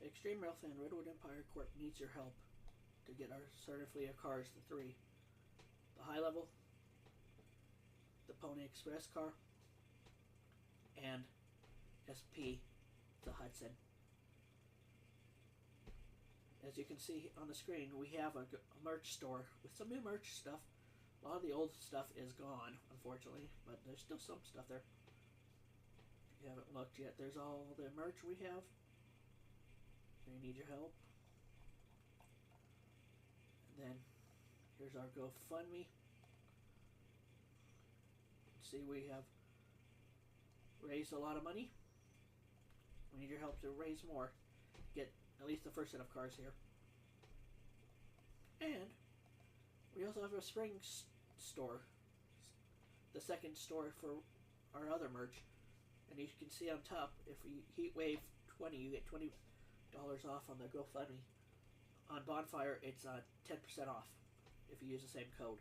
Extreme Railfan Redwood Empire Corp needs your help to get our starter fleet of cars to 3. The high level, the Pony Express car, and SP, the Hudson. As you can see on the screen, we have a merch store with some new merch stuff. A lot of the old stuff is gone, unfortunately, but there's still some stuff there. If you haven't looked yet, there's all the merch we have. We need your help. And then here's our GoFundMe. See, we have raised a lot of money. We need your help to raise more. Get at least the first set of cars here. And we also have a spring store. The second store for our other merch. And you can see on top, if you heat wave 20, you get $20 off on the GoFundMe. On Bonfire, it's 10% off if you use the same code.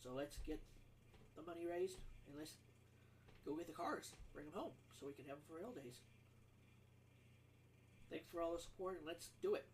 So let's get the money raised and let's go get the cars. Bring them home so we can have them for rail days. Thanks for all the support, and let's do it.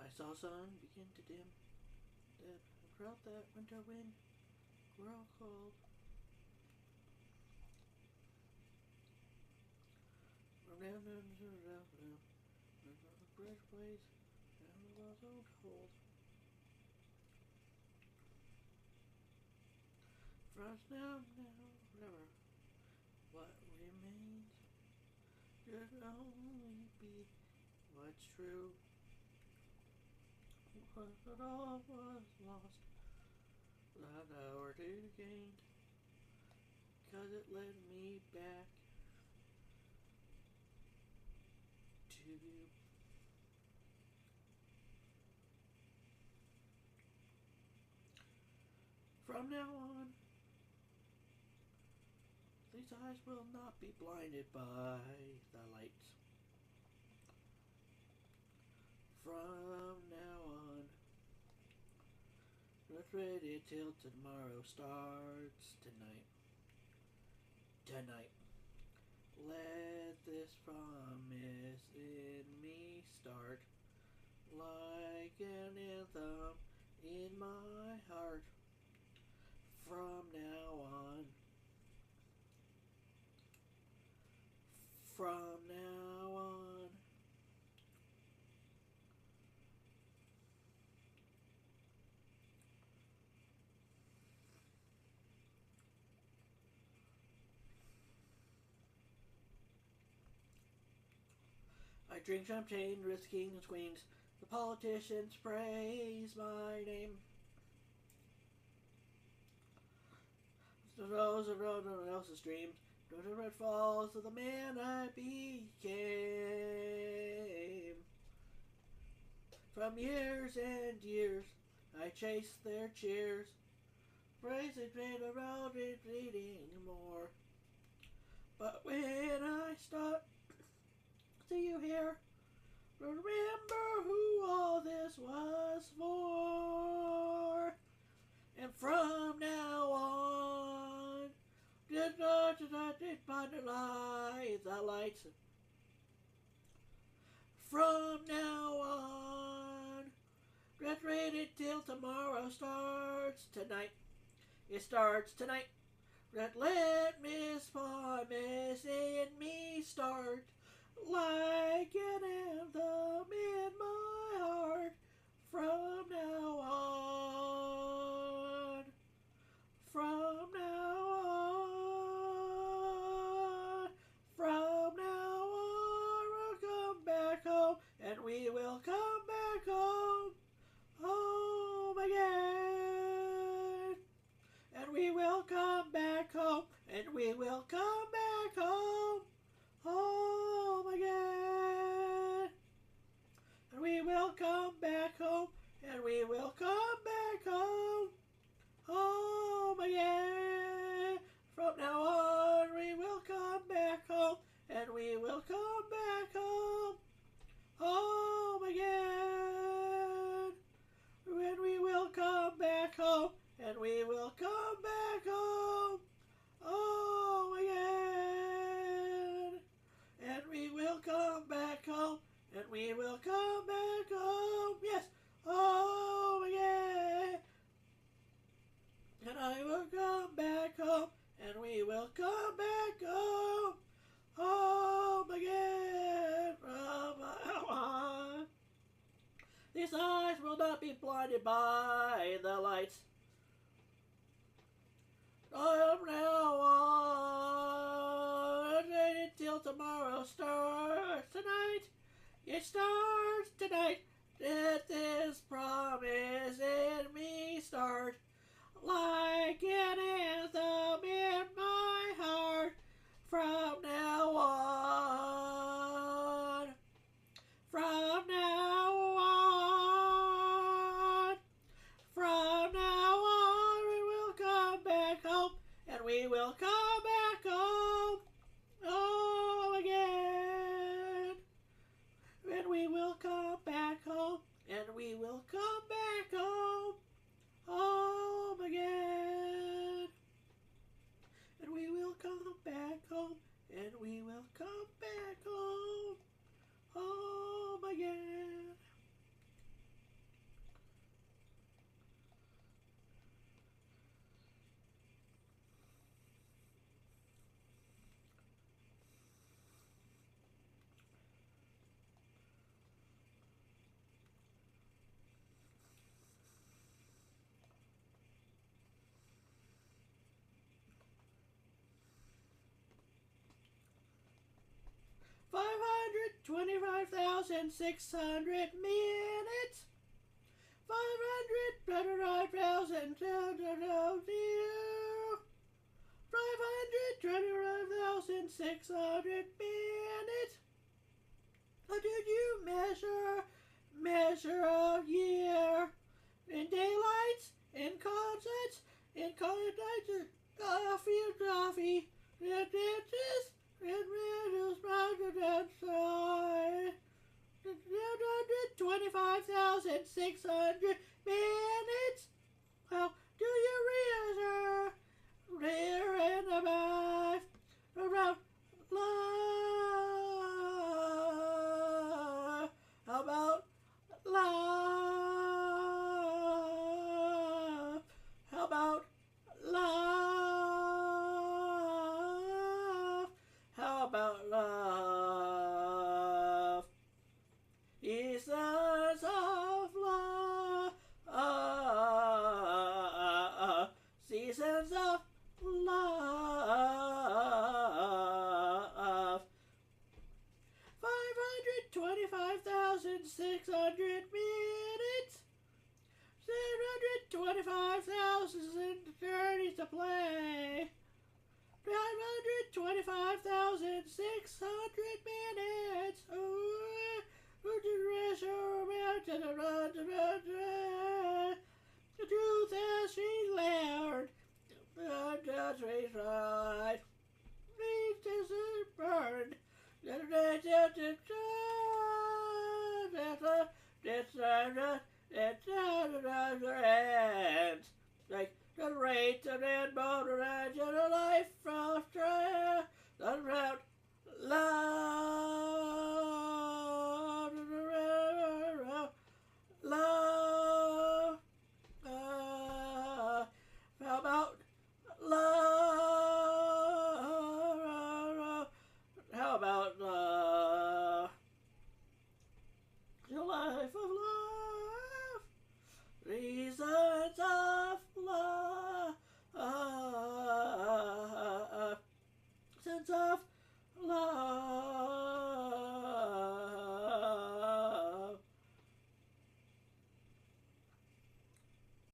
I saw sun begin to dim, and felt that winter wind grow cold. From down to the bridge place, and the walls don't hold. Frost now, forever. What remains should only be what's true. But all was lost, that hour to gain, 'cause it led me back to you. From now on, these eyes will not be blinded by the lights. From now on, get ready till tomorrow starts tonight. Tonight, let this promise in me start like an anthem in my heart. From now on, from now on. I drink champagne, risking the queens. The politicians praise my name. The rose of no one else's dreams. To the red falls of the man I became. From years and years, I chased their cheers. Praising me around it bleeding more. But when I start, see you here, remember who all this was for. And from now on, did not find the lights. From now on, get ready till tomorrow starts tonight. It starts tonight. Let Miss Promise in me start. Like an anthem in my heart. From now on. From now on. From now on. We'll come back home. And we will come back home. Home again. And we will come back home. And we will come back home. Home again. And we will come back home. and we will come back home. Home again. From now on, we will come back home, and we will come back home. Home again. And we will come back home, and we will come back home. Home again. And we will come back home, and we will come back home. Yes, home again. And I will come back home, and we will come back home. Home again from now on. These eyes will not be blinded by the lights. From now on, until tomorrow starts tonight. It starts tonight. Let this promise in me start. Like an anthem in my heart. From now on. From now on. From now on, we will come back home, and we will come back home. Home again. And we will come back home, and we will come back home. Home again. And we will come back home, and we will come back home. Home again. $525,600 minutes. 525,600 minutes. How did you measure a year? In daylights, in concerts, in college nights, coffee, in dances, in meadows, mountains, and sky. 25,600 minutes. How do you measure rear and above around love? How about love? How about love? How about love? Seasons of love. Seasons of love. 525,600 minutes. 725,000 journeys to play. 525,600 minutes. The truth as she learned. The trees right. Reaches is burned. Like the rate of that motor and your life from stress. The route love.